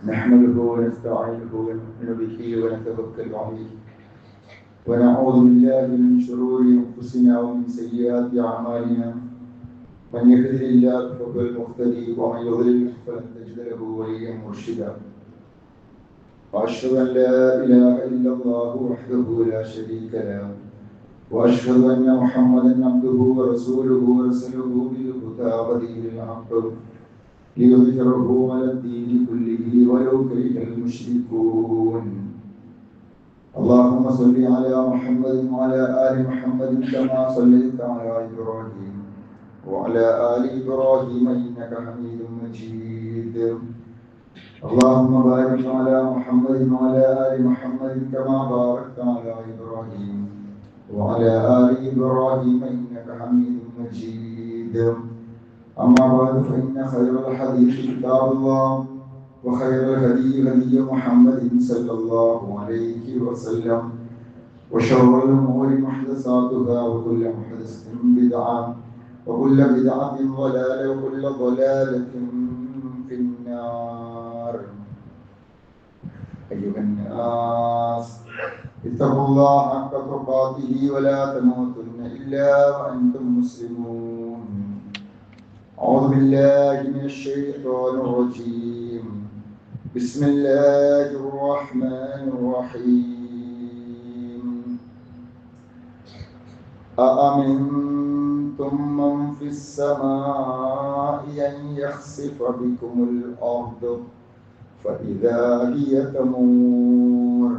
نحمده ونستعينه ونؤمن به ونتوكل عليه ونعوذ بالله من شرور انفسنا ومن سيئات اعمالنا من يهده الله فهو المهتدي ومن يضلل فلن تجد له وليا مرشدا واشهد ان لا اله الا الله وحده لا شريك له واشهد ان محمدا عبده ورسوله ورسله بالهدى ودين الحق ليظهره على الدين كله ولو كره المشركون اللهم صل على محمد وعلى ال محمد كما صليت على ابراهيم وعلى ال ابراهيم انك حميد مجيد اللهم بارك على محمد وعلى ال محمد كما باركت على ابراهيم وعلى ال ابراهيم انك حميد مجيد أما بعد فإن خير الحديث كتاب الله وخير الهدي هدي محمد صلى الله عليه وسلم وشر الأمور محدثاتها وكل محدثة بدعة وكل بدعة ضلالة وكل ضلالة في النار. أيها الناس اتقوا الله حق تقاته ولا تموتن إلا وأنتم مسلمون. أعوذ بالله من الشيطان الرجيم. بسم الله الرحمن الرحيم. أأمنتم من في السماء أن يخسف بكم الأرض فإذا هي تمور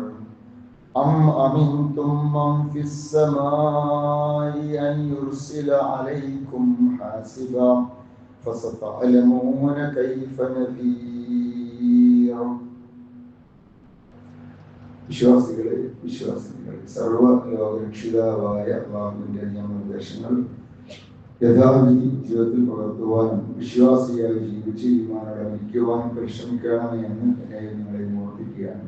أم أمنتم من في السماء أن يرسل عليكم حاسبا فستعلمون كيف نذير. വിശ്വാസികളെ സർവ ലോകരക്ഷിതാവായ അല്ലാഹുവിന്റെ നിയമനിർദ്ദേശങ്ങൾ യഥാവിധി ജീവിതത്തിൽ പകർത്തുവാനും വിശ്വാസിയായി ജീവിച്ച് ഈമാനോടെ മരിക്കുവാനും പരിശ്രമിക്കണമേ എന്ന് നിങ്ങളെ ഓർമ്മിപ്പിക്കുകയാണ്.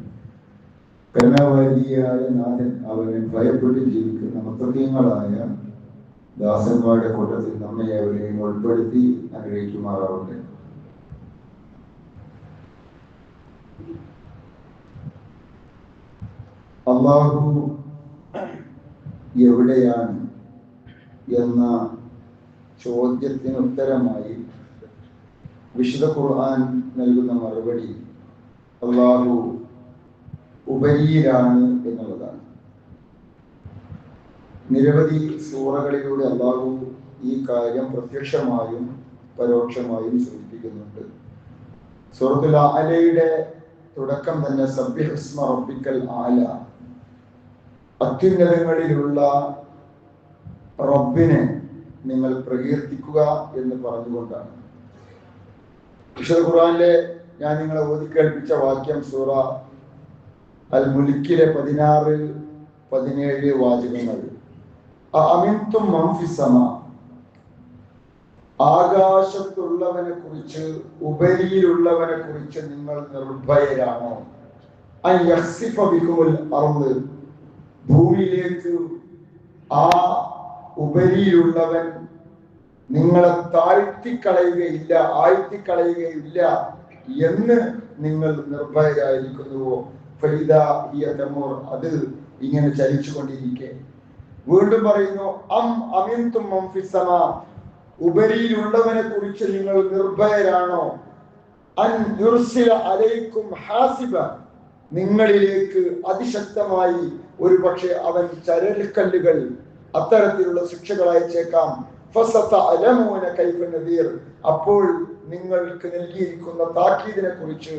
കരുണാവാരിയായ നാഥൻ അവനെ ഭയപ്പെട്ട് ജീവിക്കുന്ന മുത്തഖീങ്ങളായ ദാസന്മാരുടെ കൂട്ടത്തിൽ നമ്മെ അവരെയും ഉൾപ്പെടുത്തി അനുഗ്രഹിക്കുമാറാവട്ടെ. അല്ലാഹു എവിടെയാണ് എന്ന ചോദ്യത്തിന് ഉത്തരമായി വിശുദ്ധ ഖുർആൻ നൽകുന്ന മറുപടി അല്ലാഹു ഉപരിയിലാണ് എന്നുള്ളതാണ്. നിരവധി സൂറകളിലൂടെ അല്ലാഹു ഈ കാര്യം പ്രത്യക്ഷമായും പരോക്ഷമായും സൂചിപ്പിക്കുന്നുണ്ട്. സൂറത്തുൽ അഅലയുടെ തുടക്കം തന്നെ സബ്ബിഹ് ഇസ്മ റബ്ബിക്കൽ അഅല, അത്യുന്നതങ്ങളിലുള്ള റബ്ബിനെ നിങ്ങൾ പ്രകീർത്തിക്കുക എന്ന് പറഞ്ഞുകൊണ്ടാണ്. വിശുദ്ധ ഖുർആനിലെ ഞാൻ നിങ്ങളെ ഓതിക്കേൽപ്പിച്ച വാക്യം സൂറ അൽ മുൽക്കിലെ 16-17 വാചകങ്ങൾ. അമിൻതും മൻ ഫിസ്സമാ, ആകാശത്തുള്ളവനെ കുറിച്ച് ഉപരിയിലുള്ളവനെ കുറിച്ച് നിങ്ങൾ നിർഭയരാണോ? അൻ യഖ്സിഫ ബികുമുൽ അർദ്, ഭൂമിയിലേക്ക് ആ ഉപരിയിലുള്ളവൻ നിങ്ങളെ താഴ്ത്തിക്കളയുകയില്ല, ആഴ്ത്തിക്കളയുകയില്ല എന്ന് നിങ്ങൾ നിർഭയരായിരിക്കുന്നുവോ? അത് ഇങ്ങനെ ചലിച്ചുകൊണ്ടിരിക്കെ വീണ്ടും പറയുന്നു, ഉപരിയിലുള്ളവനെ കുറിച്ച് നിങ്ങൾ നിർഭയരാണോ? അൻ യുർസില അലൈക്കും ഹാസിബ, നിങ്ങളിലേക്ക് അതിശക്തമായി ഒരു പക്ഷെ അവൻ ചരൽക്കല്ലുകൾ അത്തരത്തിലുള്ള ശിക്ഷകൾ അയച്ചേക്കാം. ഫസതഅലമൂന കൈഫ നദീർ, അപ്പോൾ നിങ്ങൾക്ക് നൽകിയിരിക്കുന്ന താക്കീദിനെ കുറിച്ച്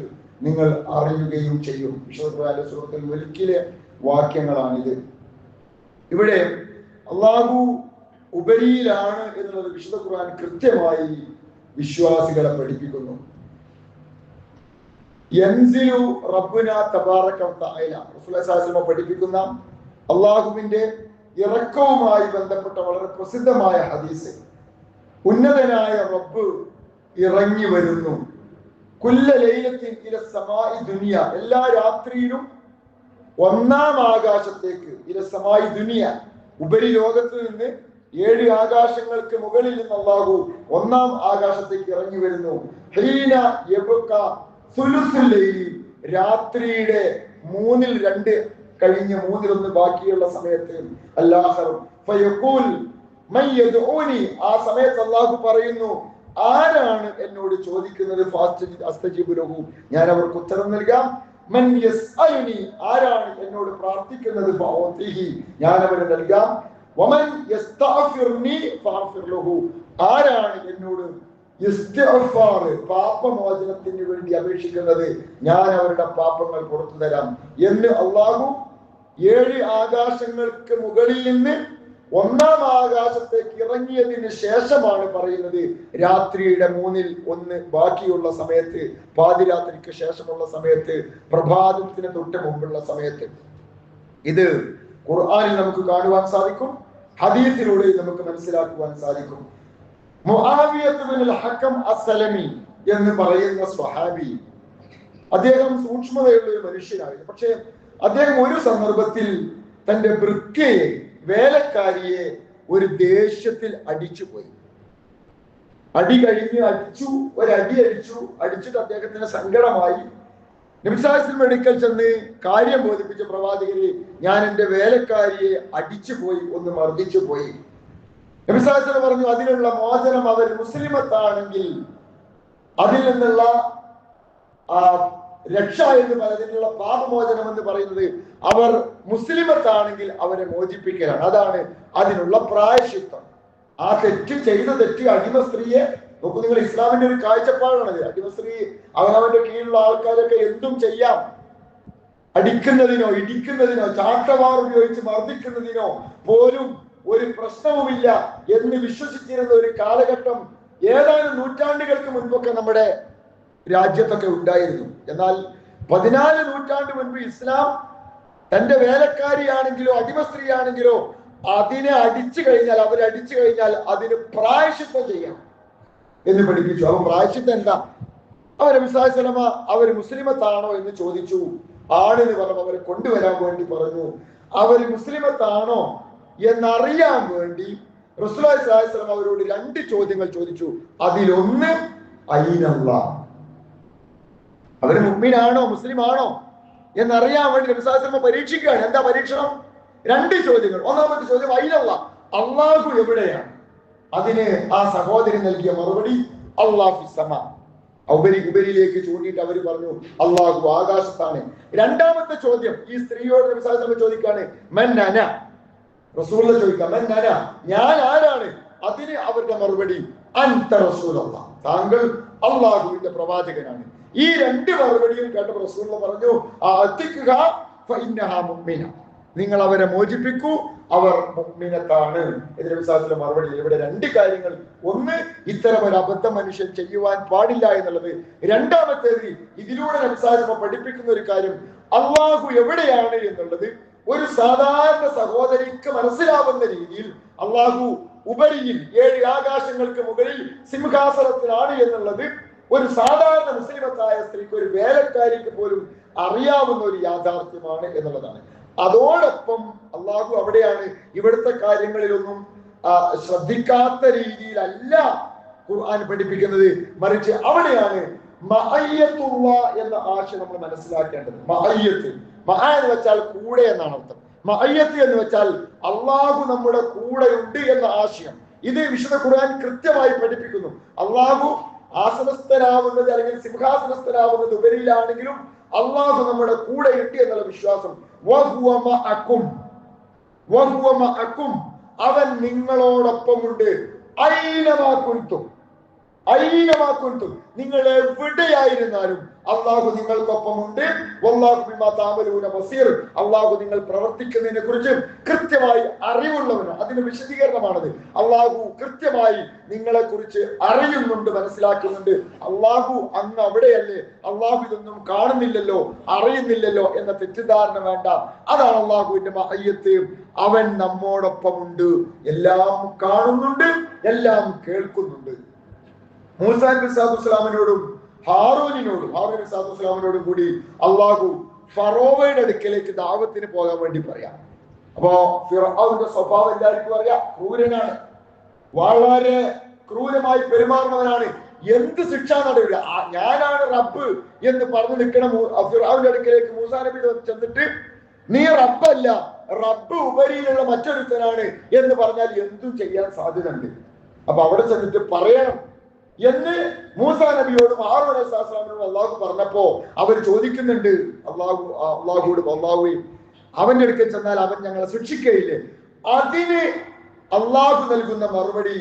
നിങ്ങൾ അറിയുകയും ചെയ്യും. വിശുദ്ധ സൂറത്തുൽ മുൽക്കിലെ വാക്യങ്ങളാണിത്. ഇവിടെ അല്ലാഹു ഉപരിയിലാണ് എന്നുള്ളത് വിശുദ്ധ ഖുർആൻ കൃത്യമായി വിശ്വാസികളെ പഠിപ്പിക്കുന്നു. യൻസിലു റബ്ബുനാ തബാറക വതആല, റസൂലുള്ളാഹി സ്വല്ലല്ലാഹു അലൈഹി വസല്ലം പഠിപ്പിക്കുന്ന അല്ലാഹുവിന്റെ ഇറക്കവുമായി ബന്ധപ്പെട്ട വളരെ പ്രസിദ്ധമായ ഹദീസ്, ഉന്നതനായ റബ്ബ് ഇറങ്ങി വരുന്നു. കുല്ല ലൈലത്തിൻ ഇല സമാഇ ദുനിയ, എല്ലാ രാത്രിയിലും ഒന്നാം ആകാശത്തേക്ക്, ഇല സമാഇ ദുനിയ, ഉപരിലോകത്ത് നിന്ന് 7 ആകാശങ്ങൾക്ക് മുകളിൽ നിന്ന് അല്ലാഹു ഒന്നാം ആകാശത്തേക്ക് ഇറങ്ങി വരുന്നു. ഹീന യബ്ക രാത്രിയുടെ 2/3 കഴിഞ്ഞ് 1/3 ബാക്കിയുള്ള സമയത്ത് ആ സമയത്ത് അല്ലാഹു പറയുന്നു, ആരാണ് എന്നോട് ചോദിക്കുന്നത്? ഞാൻ അവർക്ക് ഉത്തരം നൽകാം. ആരാണ് എന്നോട് പ്രാർത്ഥിക്കുന്നത്? ഞാൻ അവന് നൽകാം. ആരാണ് എന്നോട് പാപമോചനത്തിന് വേണ്ടി അപേക്ഷിക്കുന്നത്? ഞാൻ അവരുടെ പാപങ്ങൾ പുറത്തു തരാം എന്ന് അല്ലാഹു 7 ആകാശങ്ങൾക്ക് മുകളിൽ നിന്ന് 1-ാം ആകാശത്തേക്ക് ഇറങ്ങിയതിന് ശേഷമാണ് പറയുന്നത്. രാത്രിയുടെ 1/3 ബാക്കിയുള്ള സമയത്ത്, പാതിരാത്രിക്ക് ശേഷമുള്ള സമയത്ത്, പ്രഭാതത്തിന് തൊട്ട് മുമ്പുള്ള സമയത്ത്. ഇത് ഖുർആനിൽ നമുക്ക് കാണുവാൻ സാധിക്കും, ഹദീസിലൂടെ നമുക്ക് മനസ്സിലാക്കുവാൻ സാധിക്കും. മുആവിയത്ത് ബിനുൽ ഹക്കം അസ്സലമി എന്ന് പറയുന്ന സ്വഹാബി, അദ്ദേഹം സൂക്ഷ്മതയുള്ള ഒരു മനുഷ്യനായിരുന്നു. പക്ഷേ അദ്ദേഹം ഒരു സന്ദർഭത്തിൽ തന്റെ വൃക്കയെ, വേലക്കാരിയെ ഒരു ദേഷ്യത്തിൽ അടിച്ചുപോയി. അടി കഴിഞ്ഞ് അടിച്ചിട്ട് അദ്ദേഹത്തിന് സങ്കടമായി. നബി സല്ലല്ലാഹു അലൈഹി വസല്ലം അടുക്കൽ ചെന്ന് കാര്യം ബോധിപ്പിച്ച പ്രവാചകരെ, ഞാൻ എന്റെ വേലക്കാരിയെ അടിച്ചുപോയി, ഒന്ന് മർദ്ദിച്ചു പോയി. നബി സല്ലല്ലാഹു അലൈഹി വസല്ലം പറഞ്ഞു, അതിനുള്ള മോചനം അവർ മുസ്ലിമത്താണെങ്കിൽ, അതിൽ നിന്നുള്ള രക്ഷ എന്ന് പറയുന്നതിനുള്ള പാപമോചനം എന്ന് പറയുന്നത് അവർ മുസ്ലിമത്താണെങ്കിൽ അവരെ മോചിപ്പിക്കലാണ്. അതാണ് അതിനുള്ള പ്രായശ്ചിത്തം. ആ ചെയ്ത തെറ്റ് അടിമ സ്ത്രീയെ നോക്കൂ, നിങ്ങൾ ഇസ്ലാമിന്റെ ഒരു കാഴ്ചപ്പാടാണത്. അടിമ സ്ത്രീ അവനവന്റെ കീഴിലുള്ള ആൾക്കാരൊക്കെ എന്തും ചെയ്യാം. അടിക്കുന്നതിനോ ഇടിക്കുന്നതിനോ ചാട്ടവാർ ഉപയോഗിച്ച് മർദ്ദിക്കുന്നതിനോ പോലും ഒരു പ്രശ്നവുമില്ല എന്ന് വിശ്വസിച്ചിരുന്ന ഒരു കാലഘട്ടം ഏതാനും നൂറ്റാണ്ടുകൾക്ക് മുൻപൊക്കെ നമ്മുടെ രാജ്യത്തൊക്കെ ഉണ്ടായിരുന്നു. എന്നാൽ 14 നൂറ്റാണ്ട് മുൻപ് ഇസ്ലാം തന്റെ വേലക്കാരിയാണെങ്കിലോ അടിമ സ്ത്രീ ആണെങ്കിലോ അതിനെ അടിച്ചു കഴിഞ്ഞാൽ, അവരടിച്ചു കഴിഞ്ഞാൽ അതിന് പ്രായശ്ചിത്തം ചെയ്യാം എന്ന് പഠിപ്പിച്ചു. അപ്പൊ പ്രായശ്ചിത്തം എന്താ? അവർ മുസ്ലിമത്താണോ എന്ന് ചോദിച്ചു. ആണെന്ന് പറഞ്ഞു. അവരെ കൊണ്ടുവരാൻ വേണ്ടി പറഞ്ഞു. അവർ മുസ്ലിമത്താണോ എന്നറിയാൻ വേണ്ടി റസൂലുള്ളാഹി സ്വല്ലല്ലാഹു അലൈഹി വസല്ലം അവരോട് 2 ചോദ്യങ്ങൾ ചോദിച്ചു. അതിലൊന്ന് അയ്നല്ലാഹ്, അവര് മുഅ്മിനാണോ മുസ്ലിം ആണോ എന്നറിയാൻ വേണ്ടി നബി സല്ലല്ലാഹു അലൈഹി വസല്ലം പരീക്ഷിക്കുകയാണ്. എന്താ പരീക്ഷണം? 2 ചോദ്യങ്ങൾ. ഒന്നാമത്തെ ചോദ്യം അയ്നല്ലാഹ്, അല്ലാഹു എവിടെയാണ്? അതിന് ആ സഹോദരി നൽകിയ മറുപടി അല്ലാഹു ഫിസ്സമാ, ഉപരിയിലേക്ക് ചൂണ്ടിയിട്ട് അവർ പറഞ്ഞു അല്ലാഹു ആകാശത്താണ്. രണ്ടാമത്തെ ചോദ്യം ഈ സ്ത്രീയോട് നബി സല്ലല്ലാഹു അലൈഹി വസല്ലം ചോദിക്കാണ്, മൻ അന, റസൂലുള്ള ചോദിക്കാം, മൻ അന, ഞാൻ ആരാണ്? അതിന് അവരുടെ മറുപടി അൻത റസൂലുള്ളാഹ്, താങ്കൾ അല്ലാഹുവിന്റെ പ്രവാചകനാണ്. ഈ 2 മറുപടിയും കേട്ടപ്പോൾ റസൂലുള്ള പറഞ്ഞു, നിങ്ങൾ അവരെ മോചിപ്പിക്കൂ, അവർ മുഅ്മിനത്താണ്. ഇതിന് വിശ്വാസത്തിലെ മറുപടി ഇവിടെ 2 കാര്യങ്ങൾ. ഒന്ന്, ഇത്തരം ഒരു അബദ്ധം മനുഷ്യൻ ചെയ്യുവാൻ പാടില്ല എന്നുള്ളത്. രണ്ടാമത്തേത്, ഇതിലൂടെ നബി പഠിപ്പിക്കുന്ന ഒരു കാര്യം, അല്ലാഹു എവിടെയാണ് എന്നുള്ളത് ഒരു സാധാരണ സഹോദരിക്ക് മനസ്സിലാവുന്ന രീതിയിൽ അല്ലാഹു ഉപരിയിൽ 7 ആകാശങ്ങൾക്ക് മുകളിൽ സിംഹാസനത്തിലാണ് എന്നുള്ളത് ഒരു സാധാരണ മുസ്ലിമത്തായ സ്ത്രീക്ക്, ഒരു വേലക്കാരിക്ക് പോലും അറിയാവുന്ന ഒരു യാഥാർത്ഥ്യമാണ് എന്നുള്ളതാണ്. അതോടൊപ്പം അല്ലാഹു അവിടെയാണ്. ഇവിടുത്തെ കാര്യങ്ങളിലൊന്നും ശ്രദ്ധിക്കാത്ത രീതിയിലല്ല ഖുർആൻ പഠിപ്പിക്കുന്നത്, മറിച്ച് അവിടെയാണ് മഅയ്യത്തുള്ള എന്ന ആശയം നമ്മൾ മനസ്സിലാക്കേണ്ടത്. മഅയ്യത്ത്, മഅ എന്ന് വെച്ചാൽ കൂടെ എന്നാണ് അർത്ഥം. മഅയ്യത്ത് എന്ന് വെച്ചാൽ അല്ലാഹു നമ്മുടെ കൂടെ ഉണ്ട് എന്ന ആശയം. ഇത് വിശുദ്ധ ഖുർആൻ കൃത്യമായി പഠിപ്പിക്കുന്നു. അല്ലാഹു ആസനസ്ഥനാവുന്നത് അല്ലെങ്കിൽ സിംഹാസനസ്ഥനാവുന്നത് ഉപരിയിലാണെങ്കിലും അല്ലാഹു നമ്മുടെ കൂടെ ഉണ്ട് എന്നുള്ള വിശ്വാസം. അവൻ നിങ്ങളോടൊപ്പമുണ്ട്. ഐനമാ കുൻതും, നിങ്ങൾ എവിടെയായിരുന്നാലും അല്ലാഹു നിങ്ങൾക്കൊപ്പമുണ്ട്. വല്ലാഹു ബിമാ തഅമലൂന ബസീർ, അല്ലാഹു നിങ്ങൾ പ്രവർത്തിക്കുന്നതിനെ കുറിച്ച് കൃത്യമായി അറിവുള്ളവനാണ്. അതിന്റെ വിശദീകരണമാണത്. അല്ലാഹു കൃത്യമായി നിങ്ങളെ കുറിച്ച് അറിയുന്നുണ്ട്, മനസ്സിലാക്കുന്നുണ്ട്. അല്ലാഹു അങ്ങ് അവിടെയല്ലേ, അല്ലാഹു ഇതൊന്നും കാണുന്നില്ലല്ലോ, അറിയുന്നില്ലല്ലോ എന്ന തെറ്റിദ്ധാരണ വേണ്ട. അതാണ് അല്ലാഹുവിന്റെ മഅയ്യത്ത്. അവൻ നമ്മോടൊപ്പമുണ്ട്, എല്ലാം കാണുന്നുണ്ട്, എല്ലാം കേൾക്കുന്നുണ്ട്. മൂസാ നബി സ്വല്ലല്ലാഹു ഹാറൂനിനോടും കൂടി അല്ലാഹു ഫറോവയുടെ അടുക്കലേക്ക് ദാവത്തിന് പോകാൻ വേണ്ടി പറയാം. അപ്പോ ഫിർഔന്റെ സ്വഭാവം എല്ലാവർക്കും അറിയാം, ക്രൂരനാണ്, വളരെ ക്രൂരമായി പെരുമാറുന്നവനാണ്. എന്ത് ശിക്ഷ നടവില്ല. ഞാനാണ് റബ്ബ് എന്ന് പറഞ്ഞു നിൽക്കണ ഫിർഔന്റെ അടുക്കലേക്ക് മൂസാ നബി ചെന്നിട്ട് നീ റബ്ബല്ല, റബ്ബ് ഉപരിയിലുള്ള മറ്റൊരുത്തനാണ് എന്ന് പറഞ്ഞാൽ എന്തും ചെയ്യാൻ സാധ്യതയുണ്ട്. അപ്പൊ അവിടെ ചെന്നിട്ട് പറയണം എന്ന് മൂസാ നബിയോടും ഹാറൂൻ അലൈഹിസ്സലാമിനോടും അള്ളാഹു പറഞ്ഞപ്പോ അവർ ചോദിക്കുന്നുണ്ട് അള്ളാഹുവോട്, അള്ളാഹുവേ അവന്റെ അടുക്കൽ ചെന്നാൽ അവൻ ഞങ്ങളെ ശിക്ഷിക്കയില്ലേ? അതിന് അള്ളാഹു നൽകുന്ന മറുപടി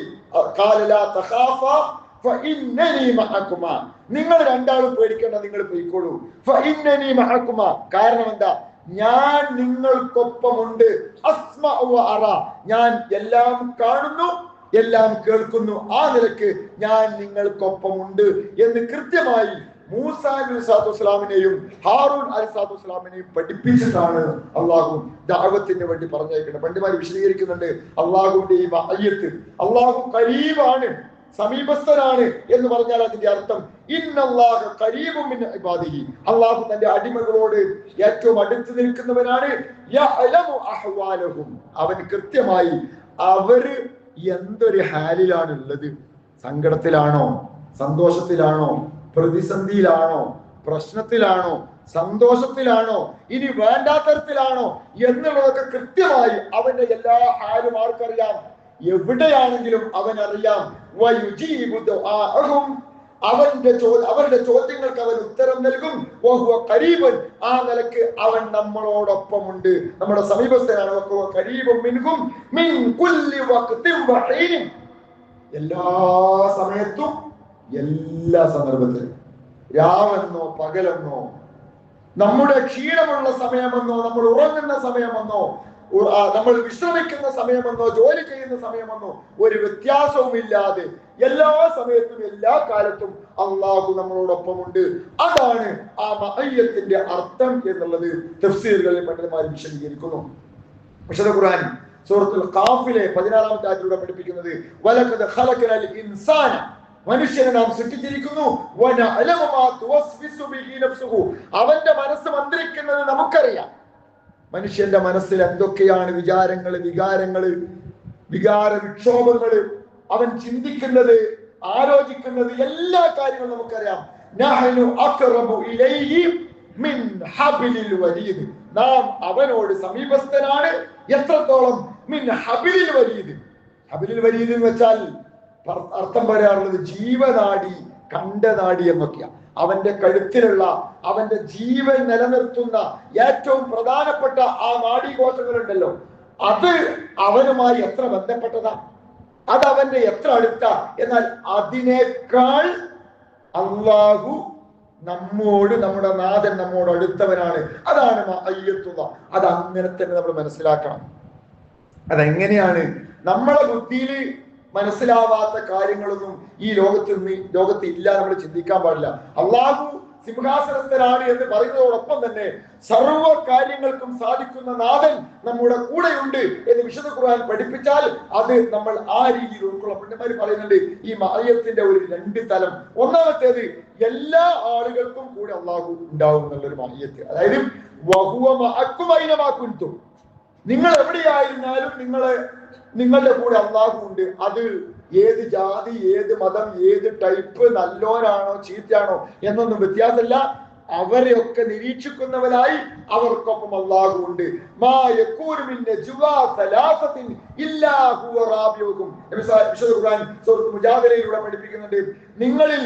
നിങ്ങൾ രണ്ടാളും പേടിക്കേണ്ട, നിങ്ങൾ പോയിക്കോളൂ. കാരണം എന്താ? ഞാൻ നിങ്ങൾക്കൊപ്പമുണ്ട്. ഞാൻ എല്ലാം കാണുന്നു, എല്ലാം കേൾക്കുന്നു. ആ നിലക്ക് ഞാൻ നിങ്ങൾക്കൊപ്പമുണ്ട് എന്ന് കൃത്യമായി മൂസാ അലൈഹിസ്സലാമിനെയും ഹാറൂൻ അലൈഹിസ്സലാമിനെയും പഠിപ്പിച്ചിട്ടാണ് അള്ളാഹു ദഅവത്തിന് വേണ്ടി പറഞ്ഞേക്കുന്നത്. പണ്ഡിതന്മാർ വിശദീകരിക്കുന്നുണ്ട് അള്ളാഹുവിന്റെ ഈ മഅയ്യത്ത്, അള്ളാഹു ഖരീബാണ്, സമീപസ്ഥനാണ് എന്ന് പറഞ്ഞാൽ അതിന്റെ അർത്ഥം ഇന്നല്ലാഹു ഖരീബും മിൻ ഇബാദിഹി, അള്ളാഹു തന്റെ അടിമകളോട് ഏറ്റവും അടുത്ത് നിൽക്കുന്നവനാണ്. യഅലമു അഹ്വാലഹും, അവൻ കൃത്യമായി അവര് എന്തൊരു ഹാലിലാണ് ഉള്ളത്, സങ്കടത്തിലാണോ, സന്തോഷത്തിലാണോ, പ്രതിസന്ധിയിലാണോ, പ്രശ്നത്തിലാണോ, സന്തോഷത്തിലാണോ, ഇനി വേണ്ടാത്തരത്തിലാണോ എന്നുള്ളതൊക്കെ കൃത്യമായി അവന്റെ എല്ലാ ഹാലും ആർക്കറിയാം? എവിടെയാണെങ്കിലും അവൻ അറിയാം. അവരുടെ ചോദ്യങ്ങൾക്ക് അവൻ ഉത്തരം നൽകും. ആ നിലക്ക് അവൻ നമ്മളോടൊപ്പമുണ്ട്, നമ്മുടെ സമീപസ്ഥനാണ്. എല്ലാ സമയത്തും എല്ലാ സന്ദർഭത്തിലും, രാവെന്നോ പകലെന്നോ, നമ്മുടെ ക്ഷീണമുള്ള സമയമെന്നോ, നമ്മൾ ഉറങ്ങുന്ന സമയമെന്നോ, നമ്മൾ വിശ്രമിക്കുന്ന സമയമെന്നോ, ജോലി ചെയ്യുന്ന സമയമെന്നോ ഒരു വ്യത്യാസവും ഇല്ലാതെ എല്ലാ സമയത്തും എല്ലാ കാലത്തും അള്ളാഹു നമ്മളോടൊപ്പമുണ്ട്. അതാണ് ആ മഅയ്യത്തിന്റെ അർത്ഥം എന്നുള്ളത് തഫ്സീറുകളിൽ പണ്ഡിതന്മാർ വിശദീകരിക്കുന്നു. വിശുദ്ധ ഖുർആൻ സൂറത്തുൽ ഖാഫിലെ 16-ാമത്തെ ആയത്തിലൂടെ പഠിപ്പിക്കുന്നത് വലഖദ് ഖലഖനൽ ഇൻസാന, മനുഷ്യനെ നാം സൃഷ്ടിച്ചിരിക്കുന്നു. അവന്റെ മനസ്സ് മന്ത്രിക്കുന്നത് നമുക്കറിയാം. മനുഷ്യന്റെ മനസ്സിൽ എന്തൊക്കെയാണ് വിചാരങ്ങള്, വികാര വിക്ഷോഭങ്ങള്, അവൻ ചിന്തിക്കുന്നത്, ആലോചിക്കുന്നത്, എല്ലാ കാര്യങ്ങളും നമുക്കറിയാം. നാം അവനോട് സമീപസ്ഥനാണ്. എത്രത്തോളം? മിൻ ഹബിലിൽ വരീദ്. ഹബിലിൽ വരീദ് എന്ന് വെച്ചാൽ അർത്ഥം പറയാറുള്ളത് ജീവനാടി, കണ്ഠനാടി എന്നൊക്കെയാണ്. അവന്റെ കഴുത്തിലുള്ള, അവന്റെ ജീവൻ നിലനിർത്തുന്ന ഏറ്റവും പ്രധാനപ്പെട്ട ആ നാഡീകോശങ്ങളുണ്ടല്ലോ, അത് അവനുമായി എത്ര ബന്ധപ്പെട്ടതാ, അത് അവന്റെ എത്ര അടുത്താ. എന്നാൽ അതിനേക്കാൾ അല്ലാഹു നമ്മോട്, നമ്മുടെ നാഥൻ നമ്മോട് അടുത്തവനാണ്. അതാണ് മഅയ്യത്തുള്ള. അത് അങ്ങനെ തന്നെ നമ്മൾ മനസ്സിലാക്കണം. അതെങ്ങനെയാണ്? നമ്മളെ ബുദ്ധിയിൽ മനസ്സിലാവാത്ത കാര്യങ്ങളൊന്നും ഈ ലോകത്ത് ഇല്ല, നമ്മൾ ചിന്തിക്കാൻ പാടില്ല. അള്ളാഹു സിംഹാസനസ്ഥനാണ് എന്ന് പറയുന്നതോടൊപ്പം തന്നെ സർവ്വ കാര്യങ്ങൾക്കും സാധിക്കുന്ന നാഥൻ നമ്മുടെ കൂടെയുണ്ട് എന്ന് വിശുദ്ധ ഖുർആൻ പഠിപ്പിച്ചാൽ അത് നമ്മൾ ആ രീതിയിൽ ഉൾക്കൊള്ളാം. പണ്ഡിതന്മാർ പറയുന്നുണ്ട് ഈ മഅയ്യത്തിന്റെ ഒരു 2 തലം. ഒന്നാമത്തേത് എല്ലാ ആളുകൾക്കും കൂടെ അള്ളാഹു ഉണ്ടാവും എന്നുള്ളൊരു മഅയ്യത്ത്. അതായത് വഹുവ മഅക്കും ഐനമാ കുൻതും, നിങ്ങൾ എവിടെയായിരുന്നാലും നിങ്ങളുടെ കൂടെ അള്ളാഹു ഉണ്ട്. അത് ഏത് ജാതി, ഏത് മതം, ഏത് ടൈപ്പ്, നല്ലോനാണോ ചീത്തയാണോ എന്നൊന്നും വ്യത്യാസമില്ല. അവരെയൊക്കെ നിരീക്ഷിക്കുന്നവരായി അവർക്കൊപ്പം അള്ളാഹു ഉണ്ട്. മുജാദലയിലൂടെ പഠിപ്പിക്കുന്നുണ്ട്, നിങ്ങളിൽ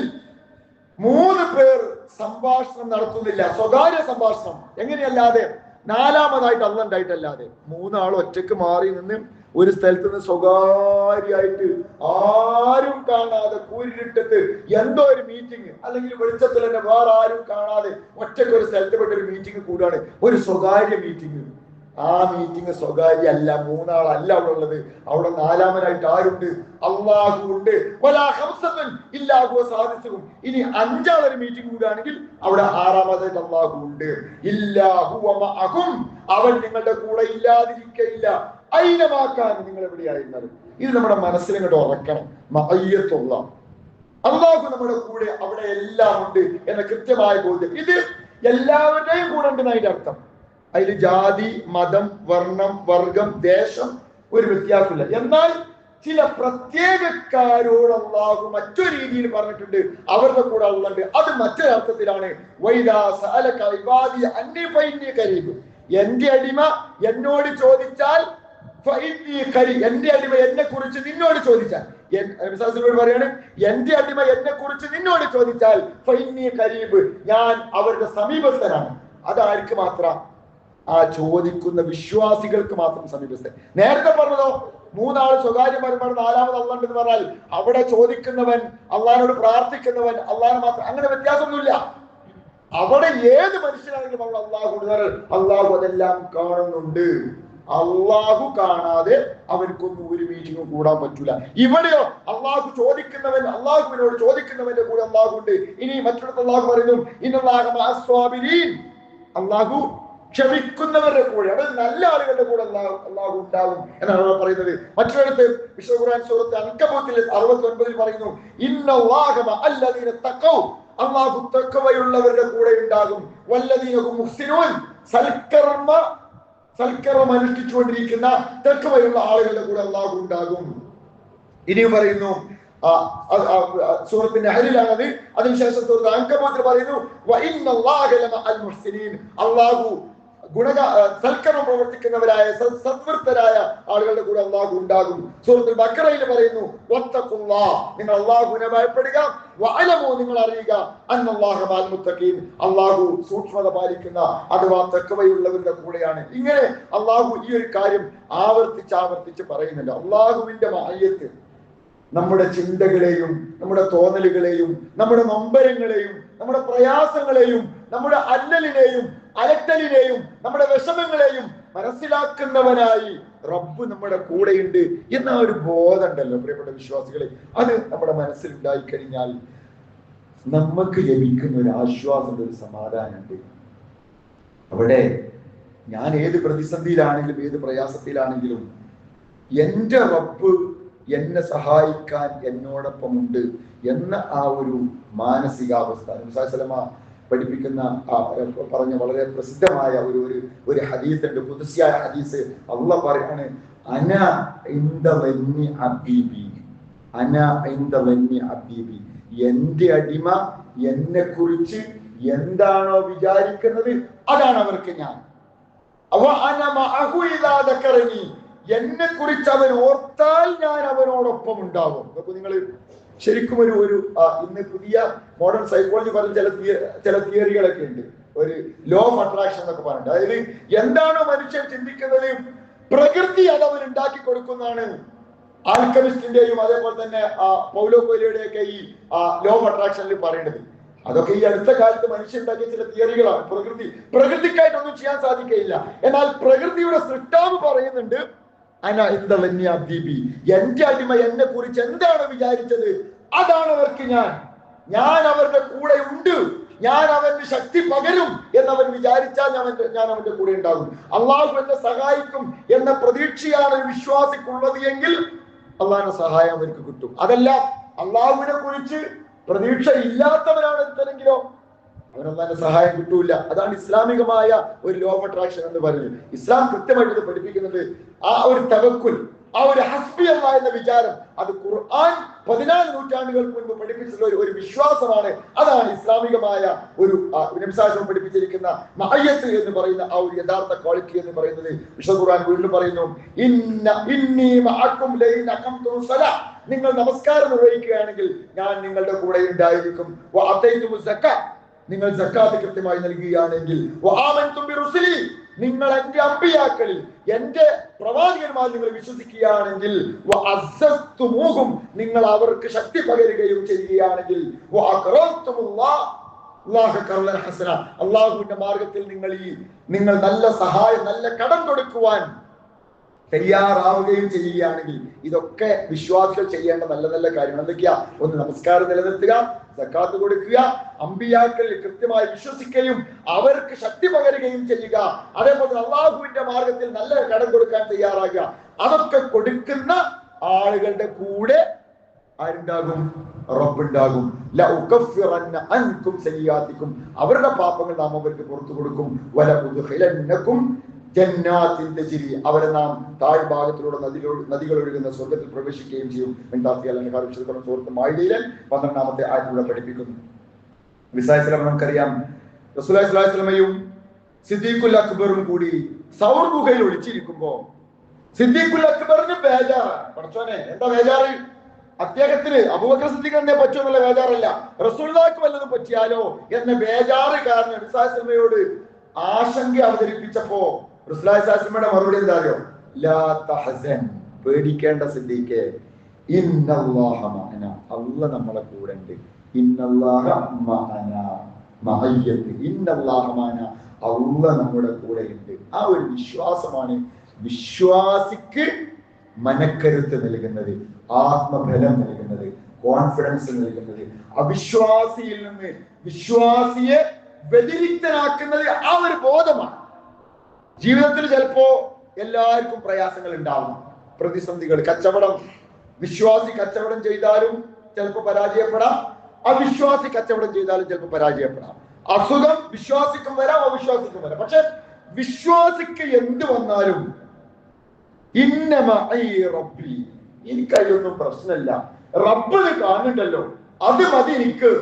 3 പേർ സംഭാഷണം നടത്തുന്നില്ല, സ്വകാര്യ സംഭാഷണം, എങ്ങനെയല്ലാതെ 4ാമതായിട്ട് അള്ളാഹ് ഉണ്ടായിട്ടല്ലാതെ. 3 ആൾ ഒറ്റക്ക് മാറി നിന്ന് ഒരു സ്ഥലത്ത് നിന്ന് സ്വകാര്യമായിട്ട് ആരും കാണാതെ കൂരിട്ടത്ത് എന്തോ ഒരു മീറ്റിംഗ്, അല്ലെങ്കിൽ വെളിച്ചത്തിൽ തന്നെ വേറെ ആരും കാണാതെ ഒറ്റക്ക് ഒരു സ്ഥലത്ത് പെട്ട ഒരു മീറ്റിംഗ് കൂടാണ്, ഒരു സ്വകാര്യ മീറ്റിംഗ്. ആ മീറ്റിംഗ് സ്വകാര്യ അല്ല, 3 ആളല്ല അവിടെ ഉള്ളത്. അവിടെ 4ാമനായിട്ട് ആരുണ്ട്? അള്ളാഹു ഉണ്ട്. സാധിച്ചു. ഇനി 5 ആളൊരു മീറ്റിംഗ് കൂടുകയാണെങ്കിൽ അവിടെ 6ാമതായിട്ട് അള്ളാഹു ഉണ്ട്. അവൻ നിങ്ങളുടെ കൂടെ ഇല്ലാതിരിക്കയില്ല. അയിനമാക്കാൻ നിങ്ങൾ എവിടെയായിരുന്നാലും. ഇത് നമ്മുടെ മനസ്സിൽ ഇങ്ങോട്ട് ഉറക്കണം. മഅയ്യത്തുള്ള അള്ളാഹു നമ്മുടെ കൂടെ അവിടെ എല്ലാം ഉണ്ട് എന്ന കൃത്യമായ ബോധ്യം. ഇത് എല്ലാവരുടെയും കൂടെ ഉണ്ടെന്ന് അതിന്റെ അർത്ഥം. അതിൽ ജാതി, മതം, വർണ്ണം, വർഗം, ദേശം ഒരു വ്യത്യാസമില്ല. എന്നാൽ ചില പ്രത്യേകക്കാരോട് അള്ളാഹു മറ്റൊരു രീതിയിൽ പറഞ്ഞിട്ടുണ്ട്, അവരുടെ കൂടെ ഉള്ളത്. അത് മറ്റൊരർത്ഥത്തിലാണ് എന്റെ അടിമ എന്നോട് ചോദിച്ചാൽ, എന്റെ അടിമ എന്നെ കുറിച്ച് നിന്നോട് ചോദിച്ചാൽ, പറയാണ് എന്റെ അടിമ എന്നെ കുറിച്ച് നിന്നോട് ചോദിച്ചാൽ കരീബ്, ഞാൻ അവരുടെ സമീപസ്ഥനാണ്. അതാർക്ക് മാത്രം? ആ ചോദിക്കുന്ന വിശ്വാസികൾക്ക് മാത്രം സമീപസ്ഥൻ. നേരത്തെ പറഞ്ഞതോ മൂന്നാള് സ്വകാര്യപരമാണ്, നാലാമത് അള്ളാഹ് പറഞ്ഞാൽ അവിടെ ചോദിക്കുന്നവൻ, അള്ളാഹിനോട് പ്രാർത്ഥിക്കുന്നവൻ അള്ളാഹിനെ മാത്രം. അങ്ങനെ വ്യത്യാസമൊന്നുമില്ല. അവിടെ ഏത് മനുഷ്യനാണെങ്കിലും നമ്മൾ അള്ളാഹു അതെല്ലാം കാണുന്നുണ്ട്. അള്ളാഹു കാണാതെ അവർക്കൊന്നും ഒരു മീറ്റിംഗും കൂടാൻ പറ്റൂല. ഇവിടെയോ അള്ളാഹു ചോദിക്കുന്നവൻ, അള്ളാഹുവിനോട് ചോദിക്കുന്നവന്റെ കൂടെ അള്ളാഹു ഉണ്ട്. ഇനി മറ്റൊരു അള്ളാഹു പറയുന്നു അള്ളാഹു ക്ഷമിക്കുന്നവരുടെ കൂടെ, അത് നല്ല ആളുകളുടെ കൂടെ അള്ളാഹു ഉണ്ടാകും എന്നാണ് പറയുന്നത്. മറ്റൊരിടത്ത് വിശുദ്ധ ഖുർആൻ സൂറത്ത് അൻകബൂത്തിൽ 69 പറയുന്നു, ഇന്നല്ലാഹ മഅല്ലദീന തഖൗ, അള്ളാഹു തഖ്വയുള്ളവരുടെ കൂടെ ഉണ്ടാകും. വല്ലദീന ഹും മുഹ്സിനൂൻ, സൽക്കർമ്മം അനുഷ്ഠിച്ചുകൊണ്ടിരിക്കുന്ന തഖ്വയുള്ള ആളുകളുടെ കൂടെ അള്ളാഹു ഉണ്ടാകും. ഇനിയും പറയുന്നു, സൂറത്തിന്റെ അഹ്ലിലാണത്. അതിനുശേഷം സൂറത്ത് അൻകബൂത്തിൽ പറയുന്നു, വഇന്നല്ലാഹ ലമഅൽ മുഹ്സിനീൻ, അള്ളാഹു സൽക്കർമ്മം പ്രവർത്തിക്കുന്നവരായ സദ്വൃത്തരായ ആളുകളുടെ കൂടെ അള്ളാഹു ഉണ്ടാകും. സൂറത്തുൽ ബഖറയിൽ പറയുന്നു, വത്തഖുല്ലാഹ്, നിങ്ങൾ അള്ളാഹുവിനെ ഭയപ്പെടുക, വഅലമു, നിങ്ങൾ അറിയുക, അന്നല്ലാഹ മഅൽ മുത്തഖീൻ, അള്ളാഹു സൂക്ഷ്മത പാലിക്കുന്ന അഥവാ തഖ്വയുള്ളവരുടെ കൂടെയാണ്. ഇങ്ങനെ അള്ളാഹു ഈ ഒരു കാര്യം ആവർത്തിച്ച് പറയുന്നുണ്ട്. അള്ളാഹുവിന്റെ മഅയ്യത്ത് നമ്മുടെ ചിന്തകളെയും നമ്മുടെ തോന്നലുകളെയും നമ്മുടെ നൊമ്പരങ്ങളെയും നമ്മുടെ പ്രയാസങ്ങളെയും നമ്മുടെ അല്ലലിനെയും അലട്ടലിനെയും നമ്മുടെ വിഷമങ്ങളെയും മനസ്സിലാക്കുന്നവനായി റബ്ബ് നമ്മുടെ കൂടെയുണ്ട് എന്ന ഒരു ബോധം ഉണ്ടല്ലോ പ്രിയപ്പെട്ട വിശ്വാസികളെ. അത് നമ്മുടെ മനസ്സിൽ ഉണ്ടായിക്കഴിഞ്ഞാൽ നമുക്ക് ലഭിക്കുന്ന ഒരു ആശ്വാസം, ഒരു സമാധാനമുണ്ട്. അവിടെ ഞാൻ ഏത് പ്രതിസന്ധിയിലാണെങ്കിലും ഏത് പ്രയാസത്തിലാണെങ്കിലും എൻ്റെ റബ്ബ് എന്നെ സഹായിക്കാൻ എന്നോടൊപ്പമുണ്ട് എന്ന ആ ഒരു മാനസികാവസ്ഥ പഠിപ്പിക്കുന്ന പറഞ്ഞ വളരെ പ്രസിദ്ധമായ ഒരു ഹദീസ് ഉണ്ട്, ഖുദ്സിയായ ഹദീസ്. അള്ളാഹ് പറയാണ്, അന ഇൻദ വന്നി അബീബി, അന ഇൻദ വന്നി അബീബി, എന്റെ അടിമ എന്നെ കുറിച്ച് എന്താണോ വിചാരിക്കുന്നത് അതാണ് അവർക്ക് ഞാൻ. എന്നെ കുറിച്ച് അവൻ ഓർത്താൽ ഞാൻ അവനോടൊപ്പം ഉണ്ടാകും. അപ്പൊ നിങ്ങൾ ശരിക്കും ഒരു ഇന്ന് പുതിയ മോഡേൺ സൈക്കോളജി പറഞ്ഞ ചില തിയറികളൊക്കെ ഉണ്ട്. ഒരു ലോ ഓഫ് അട്രാക്ഷൻ എന്നൊക്കെ പറഞ്ഞിട്ട്, അതായത് എന്താണോ മനുഷ്യൻ ചിന്തിക്കുന്നത് പ്രകൃതി അത് അവൻ ഉണ്ടാക്കി കൊടുക്കുന്നതാണ്. ആൽക്കമിസ്റ്റിന്റെയും അതേപോലെ തന്നെ പൗലോ കൊയ്ലോയുടെയും ഒക്കെ ഈ ലോ ഓഫ് അട്രാക്ഷനിൽ പറയേണ്ടത് അതൊക്കെ ഈ അടുത്ത കാലത്ത് മനുഷ്യൻ ഉണ്ടാക്കിയ ചില തിയറികളാണ്. പ്രകൃതിക്കായിട്ടൊന്നും ചെയ്യാൻ സാധിക്കുകയില്ല. എന്നാൽ പ്രകൃതിയുടെ സൃഷ്ടാവ് പറയുന്നുണ്ട്, എന്റെ അടിമ എന്നെ കുറിച്ച് എന്താണ് വിചാരിച്ചത് അതാണ് അവർക്ക് ഞാൻ അവരുടെ കൂടെ ഉണ്ട്, ഞാൻ അവന്റെ ശക്തി പകരും എന്നവൻ വിചാരിച്ചാൽ ഞാൻ അവന്റെ കൂടെ ഉണ്ടാകും. അള്ളാഹു എന്നെ സഹായിക്കും എന്ന പ്രതീക്ഷയാണ് ഒരു വിശ്വാസിക്കുള്ളത് എങ്കിൽ അള്ളാഹിന്റെ സഹായം അവർക്ക് കിട്ടും. അതല്ല അള്ളാഹുവിനെ കുറിച്ച് പ്രതീക്ഷ ഇല്ലാത്തവനാണ് എടുത്തതെങ്കിലോ അവനൊന്നും സഹായം കിട്ടൂല. അതാണ് ഇസ്ലാമികമായ ഒരു ലോ ഓഫ് അട്രാക്ഷൻ എന്ന് പറയുന്നത്. ഇസ്ലാം കൃത്യമായിട്ട് പഠിപ്പിക്കുന്നത് ആ ഒരു തവക്കുൽ, ആ ഒരു ഹസ്ബി അല്ലാഹ് എന്ന വിചാരം, അത് ഖുർആൻ 14 നൂറ്റാണ്ടുകൾക്ക് മുൻപ് പഠിപ്പിച്ചിട്ടുള്ള ഒരു വിശ്വാസമാണ്. അതാണ് ഇസ്ലാമികമായ ഒരു നബിസാഹം പഠിപ്പിച്ചിരിക്കുന്ന മഅയ്യത്ത് എന്ന് പറയുന്ന ആ ഒരു യഥാർത്ഥ ക്വാളിറ്റി എന്ന് പറയുന്നത്. വിശുദ്ധ ഖുർആൻ വീണ്ടും പറയുന്നു, ഇന്നി മഅക്കും ലൈൻ അഖംതു സലാ, നിങ്ങൾ നമസ്കാരം നിർവഹിക്കുകയാണെങ്കിൽ ഞാൻ നിങ്ങളുടെ കൂടെ ഉണ്ടായിരിക്കും. വഅതൈതുമുസ് സക്കാ, നിങ്ങൾ സക്കാത്ത് കൃത്യമായി നൽകുകയാണെങ്കിൽ, വആമൻതും ബിറുസുലി, നിങ്ങൾ എന്റെ അമ്പിയാക്കളിൽ എന്റെ പ്രവാചകന്മാർ നിങ്ങൾ വിശ്വസിക്കുകയാണെങ്കിൽ, വഅസ്സസ്തുമൂഹും, നിങ്ങൾ അവർക്ക് ശക്തി പകരുകയും ചെയ്യുകയാണെങ്കിൽ, അള്ളാഹുവിന്റെ മാർഗത്തിൽ നിങ്ങൾ നല്ല സഹായം, നല്ല കടം കൊടുക്കുവാൻ തയ്യാറാവുകയും ചെയ്യുകയാണെങ്കിൽ, ഇതൊക്കെ വിശ്വാസികൾ ചെയ്യേണ്ട നല്ല നല്ല കാര്യങ്ങൾ എന്തൊക്കെയാ? ഒന്ന്, നമസ്കാരം നിലനിർത്തുക, സക്കാത്ത് കൊടുക്കുക, അമ്പിയാക്കളിൽ കൃത്യമായി വിശ്വസിക്കുകയും അവർക്ക് ശക്തി പകരുകയും ചെയ്യുക, അതേപോലെ അള്ളാഹുവിന്റെ മാർഗത്തിൽ നല്ല കടം കൊടുക്കാൻ തയ്യാറാകുക. അതൊക്കെ കൊടുക്കുന്ന ആളുകളുടെ കൂടെ ആരുണ്ടാകും? റബ്ബുണ്ടാകും. ലഉകഫിറന്ന അൻകും സയ്യാത്തിക്കും, അവരുടെ പാപങ്ങൾ നാം അവർക്ക് പുറത്തു കൊടുക്കും. വലഉദ്ഖിലന്നകും ജന്നാത്തിൻ തജ്രി, അവരെ നാം താഴ്ഭാഗത്തിലൂടെ നദികൾ ഒഴുകുന്ന സ്വർഗത്തിൽ പ്രവേശിക്കുകയും ചെയ്യും. സുഹൃത്ത് മാഇദയിലെ 12-ാമത്തെ ആയത്തിലൂടെ പഠിപ്പിക്കുന്നു. നമുക്കറിയാം, റസൂലുള്ളാഹി സ്വല്ലല്ലാഹു അലൈഹി വസല്ലമയും സിദ്ദീഖുൽ അക്ബറും കൂടി സൗർ ഗുഹയിൽ ഒളിച്ചിരിക്കുമ്പോ സിദ്ദീഖുൽ അക്ബറിന് ബേജാറാണ്. പഠിച്ചോനെ, എന്താ ബേജാറ്? അദ്ദേഹത്തിന് അബൂബക്കർ സിദ്ദീഖ് തന്നെ പറ്റുമെന്നുള്ള ബേജാറല്ല, റസൂലുള്ളാഹിക്ക് വല്ലതും പറ്റിയാലോ എന്ന ബേജാറ് കാരണം നബി സല്ലല്ലാഹു അലൈഹി വസല്ലമയോട് ആശങ്ക അവതരിപ്പിച്ചപ്പോ റസൂലുള്ളാഹി സ്വല്ലല്ലാഹു അലൈഹി വസല്ലമയുടെ മറുപടി എന്താ അറിയോ? ലാ തഹസൻ, പേടിക്കേണ്ട സിദ്ദീഖേ, ഇന്നല്ലാഹ മഅനാ, അല്ലാഹ് നമ്മളെ കൂടെ ഉണ്ട്. ഇന്നല്ലാഹ മഅനാ മഅയ്യത്ത്, ഇന്നല്ലാഹ മഅനാ, അല്ലാഹ് നമ്മുടെ കൂടെ ഉണ്ട്. ആ ഒരു വിശ്വാസമാണ് വിശ്വാസിക്ക് മനക്കരുത്ത് നൽകുന്നത്, ആത്മബലം നൽകുന്നത്, കോൺഫിഡൻസ് നൽകുന്നത്. അവിശ്വാസിയിൽ നിന്ന് വിശ്വാസിയെ വ്യതിരിക്തനാക്കുന്നത് ആ ഒരു ബോധമാണ്. ജീവിതത്തിൽ ചിലപ്പോ എല്ലാവർക്കും പ്രയാസങ്ങൾ ഉണ്ടാവും, പ്രതിസന്ധികൾ. കച്ചവടം, വിശ്വാസി കച്ചവടം ചെയ്താലും ചിലപ്പോൾ പരാജയപ്പെടാം, അവിശ്വാസി കച്ചവടം ചെയ്താലും ചിലപ്പോൾ പരാജയപ്പെടാം. അസുഖം വിശ്വാസിക്കും വരാം, അവിശ്വാസിക്കും വരാം. പക്ഷെ വിശ്വാസിക്ക് എന്ത് വന്നാലും റബ്ബി, എനിക്കതിലൊന്നും പ്രശ്നമില്ല, റബ്ബിന് കാണുന്നുണ്ടല്ലോ, അത് മതി എനിക്ക്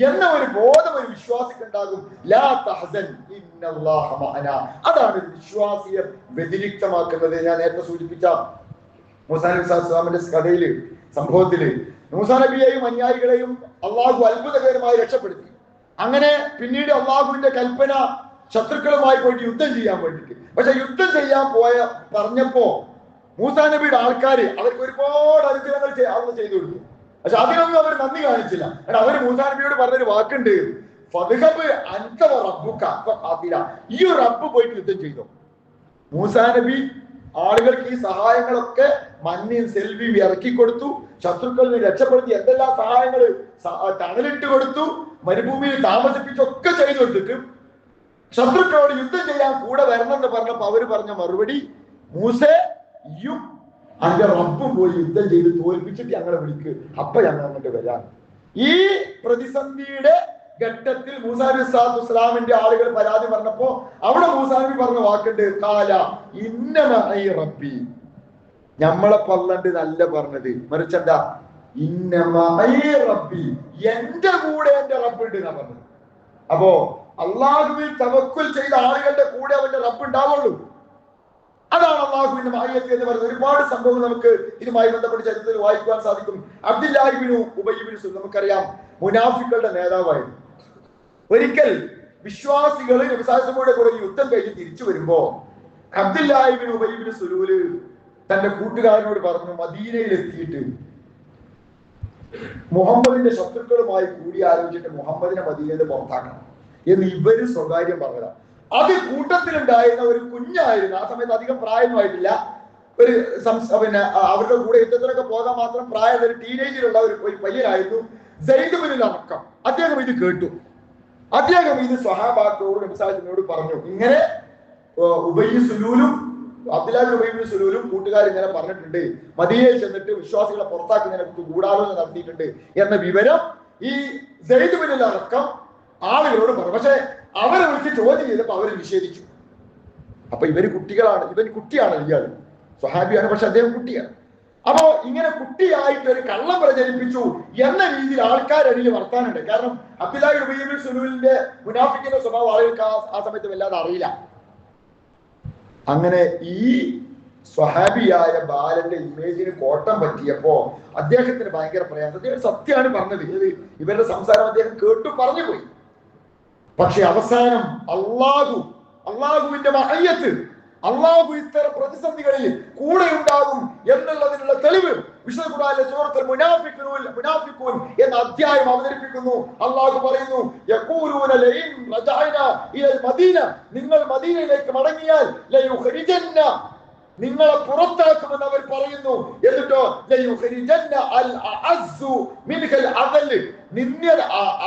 എന്ന ഒരു ബോധം ഒരു വിശ്വാസിക്കുണ്ടാകും. ലാ തഹസൻ ഇന്നല്ലാഹ മഅനാ, അതാണ് വിശ്വാസിയെ വ്യതിരിക്തമാക്കുന്നത്. ഞാൻ നേരത്തെ സൂചിപ്പിച്ച മൂസാ നബി സ്വല്ലല്ലാഹു കഥയില്, സംഭവത്തില് മൂസാ നബിയെയും അനുയായികളെയും അള്ളാഹു അത്ഭുതകരമായി രക്ഷപ്പെടുത്തി. അങ്ങനെ പിന്നീട് അള്ളാഹുവിന്റെ കൽപ്പന ശത്രുക്കളുമായി പോയിട്ട് യുദ്ധം ചെയ്യാൻ വേണ്ടിട്ട്. പക്ഷെ യുദ്ധം ചെയ്യാൻ പറഞ്ഞപ്പോ മൂസാ നബിയുടെ ആൾക്കാര് അവർക്ക് ഒരുപാട് അനുഗ്രഹങ്ങൾ അന്ന് ചെയ്തു കൊടുത്തു. പക്ഷെ അതിനൊന്നും അവർ നന്ദി കാണിച്ചില്ല. അവര് മൂസാ നബിയോട് പറഞ്ഞൊരു വാക്കുണ്ട്, ഈ റബ്ബ് പോയിട്ട് യുദ്ധം ചെയ്തോ. മൂസാ നബി ആളുകൾക്ക് ഈ സഹായങ്ങളൊക്കെ മഞ്ഞയും സെൽവിയും ഇറക്കി കൊടുത്തു, ശത്രുക്കളിൽ രക്ഷപ്പെടുത്തി, എന്തെല്ലാം സഹായങ്ങൾ തണലിട്ട് കൊടുത്തു, മരുഭൂമിയിൽ താമസിപ്പിച്ചൊക്കെ ചെയ്തു കൊടുത്തിട്ട് ശത്രുക്കളോട് യുദ്ധം ചെയ്യാൻ കൂടെ വരണമെന്ന് പറഞ്ഞപ്പോ അവര് പറഞ്ഞ മറുപടി, മൂസേ അതിന്റെ റബ്ബ് പോയി യുദ്ധം ചെയ്ത് തോൽപ്പിച്ചിട്ട് ഞങ്ങളെ വിളിക്ക്, അപ്പൊ ഞങ്ങൾ അങ്ങോട്ട് വരാം. ഈ പ്രതിസന്ധിയുടെ ഘട്ടത്തിൽ മൂസാ നബി സ്വല്ലല്ലാഹു അലൈഹി വസല്ലമിന്റെ ആളുകൾ പരാതി പറഞ്ഞപ്പോ അവിടെ മൂസാ നബി പറഞ്ഞ വാക്കുണ്ട്, കാല ഇന്നമഈ റബ്ബി, നമ്മളെ പള്ളണ്ട് നല്ല പറഞ്ഞത്, മറിച്ചെന്താ ഇന്നമഈ റബ്ബി, എന്റെ കൂടെ എന്റെ റബ്ബ് ഉണ്ട് എന്നാ പറഞ്ഞത്. അപ്പോ അള്ളാഹുവിൽ തവക്കുൽ ചെയ്ത ആളുകളുടെ കൂടെ അവന്റെ റബ്ബ് ഉണ്ടാവുള്ളൂ. അതാണ് അള്ളാഹുവിന്റെ മഅയ്യത്ത് എന്ന് പറയുന്നത്. ഒരുപാട് സംഭവം നമുക്ക് ഇതുമായി ബന്ധപ്പെട്ട ചരിത്രത്തിൽ വായിക്കുവാൻ സാധിക്കും. അബ്ദുല്ലാഹി ഇബ്നു ഉബയ്യ് ഇബ്നു സലൂൽ നമുക്കറിയാം, മുനാഫിക്കുകളുടെ നേതാവായിരുന്നു. ഒരിക്കൽ വിശ്വാസികൾ നബി സല്ലല്ലാഹു അലൈഹി വസല്ലമയുടെ കൂടെ യുദ്ധം കഴിഞ്ഞ് തിരിച്ചു വരുമ്പോ അബ്ദുല്ലാഹി ഇബ്നു ഉബയ്യ് ഇബ്നു സലൂൽ തന്റെ കൂട്ടുകാരനോട് പറഞ്ഞു, മദീനയിൽ എത്തിയിട്ട് മുഹമ്മദിന്റെ ശത്രുക്കളുമായി കൂടിയാലോചിച്ചിട്ട് മുഹമ്മദിനെ മദീനയിൽ പുറത്താക്കണം എന്ന് ഇവര് സ്വകാര്യം പറഞ്ഞതാണ്. അത് കൂട്ടത്തിലുണ്ടായിരുന്ന ഒരു കുഞ്ഞായിരുന്നു, ആ സമയത്ത് അധികം പ്രായമൊന്നുമായിട്ടില്ല, ഒരു പിന്നെ അവരുടെ കൂടെ യുദ്ധത്തിലൊക്കെ പോകാൻ മാത്രം പ്രായം ഒരു ടീനേജിലുള്ള ഒരു പയ്യനായിരുന്നു സയ്യിദ് ഇബ്നുൽ അർഖം. അദ്ദേഹം ഇത് കേട്ടു. അദ്ദേഹം ഇത് സ്വഹാബാക്കളോട് നബി സല്ലല്ലാഹു അലൈഹി വസല്ലമയോട് പറഞ്ഞു, ഇങ്ങനെ ഉബയ്യ് സുലൂലും അബ്ദുല്ലാഹി ഇബ്നു ഉബയ്യ് ഇബ്നു സുലൂലും കൂട്ടുകാർ ഇങ്ങനെ പറഞ്ഞിട്ടുണ്ട്, മദീനയിൽ ചെന്നിട്ട് വിശ്വാസികളെ പുറത്താക്കുന്നതിനെ കുറിച്ച് ഗൂഢാലോചന നടത്തിയിട്ടുണ്ട് എന്ന വിവരം ഈ സയ്യിദ് ഇബ്നുൽ അർഖം ആളുകളോട് പറഞ്ഞു. പക്ഷെ അവരെ വിളിച്ച് ചോദ്യം ചെയ്തപ്പോ അവര് നിഷേധിച്ചു. അപ്പൊ ഇവര് കുട്ടികളാണ്, ഇവൻ കുട്ടിയാണ്, ഇയാൾ സ്വഹാബിയാണ്, പക്ഷെ അദ്ദേഹം കുട്ടിയാണ്. അപ്പോ ഇങ്ങനെ കുട്ടിയായിട്ട് ഒരു കള്ളം പ്രചരിപ്പിച്ചു എന്ന രീതിയിൽ ആൾക്കാരടിയിൽ വർത്താനുണ്ട്. കാരണം അബ്ദുല്ലാഹി ഇബ്നു ഉബയ്യ് ഇബ്നു സലൂലിന്റെ മുനാഫിക്കിന്റെ സ്വഭാവം ആളുകൾക്ക് ആ സമയത്ത് വല്ലാതെ അറിയില്ല. അങ്ങനെ ഈ സ്വഹാബിയായ ബാലന്റെ ഇമേജിന് കോട്ടം പറ്റിയപ്പോ അദ്ദേഹത്തിന് ഭയങ്കര പ്രയാസം. അദ്ദേഹം സത്യമാണ് പറഞ്ഞത്, ഇവരുടെ സംസാരം അദ്ദേഹം കേട്ടു പറഞ്ഞു പോയി. പക്ഷെ അവസാനം അള്ളാഹുവിന്റെ മഅയ്യത്ത്, അള്ളാഹു ഇത്തരം പ്രതിസന്ധികളിൽ കൂടെ ഉണ്ടാകും എന്നുള്ളതിനുള്ള തെളിവ് വിശുദ്ധ ഖുർആനിലെ സൂറത്തുൽ മുനാഫിഖൂൻ എന്ന അധ്യായം അവതരിപ്പിക്കുന്നു. അള്ളാഹു പറയുന്നു, യഖൂലൂന ലഇൻ റജഅന ഇലൽ മദീന, നിങ്ങൾ മദീനയിലേക്ക് മടങ്ങിയാൽ ലയുഖ്രിജന്ന, നിങ്ങളെ പുറത്താക്കുമെന്ന് അവർ പറയുന്നു. എന്നിട്ടോ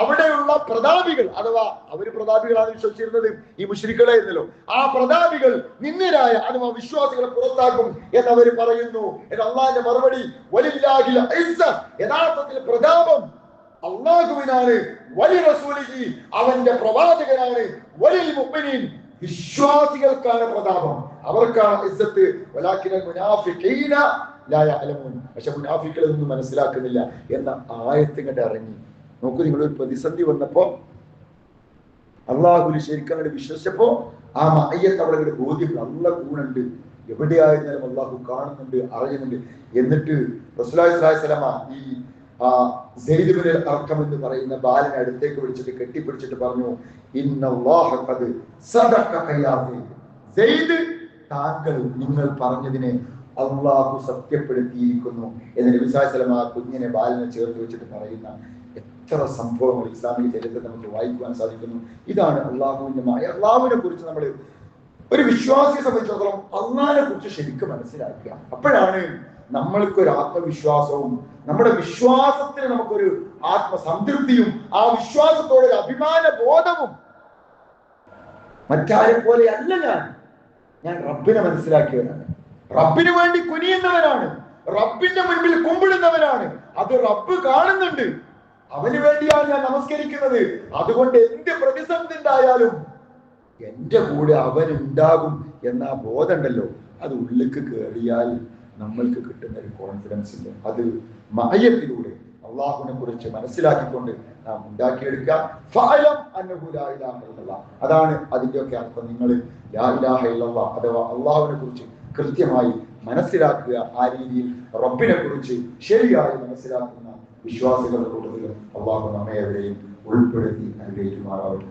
അവിടെയുള്ള പ്രതാപികൾ, അഥവാ അവര് പ്രതാപികളാണ് വിശ്വസിച്ചിരുന്നത്, ഈ മുശ്രിക്കുകളെ എന്നല്ലോ, ആ പ്രതാപികൾ നിന്ദ്യരായ അഥവാ വിശ്വാസികളെ പുറത്താക്കും എന്നവർ പറയുന്നു. അള്ളാഹിന്റെ മറുപടി, വലില്ലാഹിൽ ഇസ്സ, യഥാർത്ഥത്തിൽ പ്രതാപം അള്ളാഹുവിനാണ്, വലി റസൂലിഹി, അവന്റെ പ്രവാചകനാണ്, വലിൽ മുഅ്മിനീൻ, വിശ്വാസികൾക്കാണ് പ്രതാപം, അവർക്കാണ് ഇസ്സത്ത്. വലാകിനൽ മുനാഫിഖീന ലാ യഅലമൂൻ. പക്ഷെ മുനാഫിക്കുകൾ ഇതൊന്നും മനസ്സിലാക്കുന്നില്ല എന്ന ആയത്ത് ഇങ്ങോട്ട് ഇറങ്ങി. നോക്കൂ, നിങ്ങളൊരു പ്രതിസന്ധി വന്നപ്പോ അള്ളാഹുവിൽ ശരിക്കും അങ്ങോട്ട് വിശ്വസിച്ചപ്പോ ആ മയ്യത്ത് അവിടെ ബോധ്യം, അള്ളാഹ് കൂണുണ്ട്, എവിടെയായിരുന്നാലും അള്ളാഹു കാണുന്നുണ്ട്, അറിയുന്നുണ്ട്. എന്നിട്ട് റസൂലുള്ളാഹി സ്വല്ലല്ലാഹു അലൈഹി വസല്ലമ ഈ സെയ്ദ് ഇബ്നുൽ അർഖം എന്ന് പറയുന്ന ബാലനെ അടുത്തേക്ക് വിളിച്ചിട്ട് കെട്ടിപ്പിടിച്ചിട്ട് പറഞ്ഞു, ഇന്നല്ലാഹ ഖദ് സദഖക യാ സെയ്ദ്, താങ്കൾ നിങ്ങൾ പറഞ്ഞതിനെ അള്ളാഹു സത്യപ്പെടുത്തിയിരിക്കുന്നു എന്ന് നബി സ്വല്ലല്ലാഹു അലൈഹി വസല്ലമ കുഞ്ഞിനെ ബാലനെ ചേർത്ത് വെച്ചിട്ട് പറയുന്ന എത്ര സംഭവങ്ങൾ ഇസ്ലാമിക ചരിത്രത്തിൽ നമുക്ക് വായിക്കുവാൻ സാധിക്കുന്നു. ഇതാണ് അള്ളാഹുവിനെ കുറിച്ച് നമ്മൾ ഒരു വിശ്വാസിയെ സംബന്ധിച്ചിടത്തോളം അള്ളാഹിനെ കുറിച്ച് ശരിക്കും മനസ്സിലാക്കുക. അപ്പോഴാണ് നമ്മൾക്കൊരു ആത്മവിശ്വാസവും നമ്മുടെ വിശ്വാസത്തിന് നമുക്കൊരു ആത്മസംതൃപ്തിയും ആ വിശ്വാസത്തോടെ ഒരു അഭിമാന ബോധവും. മറ്റാരെ പോലെ അല്ല ഞാൻ റബ്ബിനെ മനസ്സിലാക്കിയവനാണ്, റബ്ബിന് വേണ്ടി കുനിയുന്നവനാണ്, റബ്ബിന്റെ മുൻപിൽ കുമ്പിടുന്നവനാണ്. അത് റബ്ബ് കാണുന്നുണ്ട്, അവന് വേണ്ടിയാണ് ഞാൻ നമസ്കരിക്കുന്നത്. അതുകൊണ്ട് എന്ത് പ്രതിസന്ധി ഉണ്ടായാലും എന്റെ കൂടെ അവൻ ഉണ്ടാകും എന്ന ബോധം ഉണ്ടല്ലോ, അത് ഉള്ളിലേക്ക് കയറിയാൽ നമ്മൾക്ക് കിട്ടുന്ന ഒരു കോൺഫിഡൻസ് ഉണ്ട്. അത് മഅയത്തിലൂടെ അള്ളാഹുവിനെ കുറിച്ച് മനസ്സിലാക്കിക്കൊണ്ട് നാം ഉണ്ടാക്കിയെടുക്കുക. ഫഅലം അന്നഹു ലാ ഇലാഹ ഇല്ലല്ലാഹ്, അതാണ് അതിന്റെയൊക്കെ അർത്ഥം. നിങ്ങൾ ലാ ഇലാഹ ഇല്ലല്ലാഹ് അഥവാ അള്ളാഹുവിനെ കുറിച്ച് കൃത്യമായി മനസ്സിലാക്കുക. ആ രീതിയിൽ റബ്ബിനെ കുറിച്ച് ശരിയായി മനസ്സിലാക്കുന്ന വിശ്വാസികളുടെ കൂട്ടത്തിൽ അള്ളാഹു നമ്മെ എവിടെയും ഉൾപ്പെടുത്തി അനുഗ്രഹിക്കുമാറാവട്ടെ.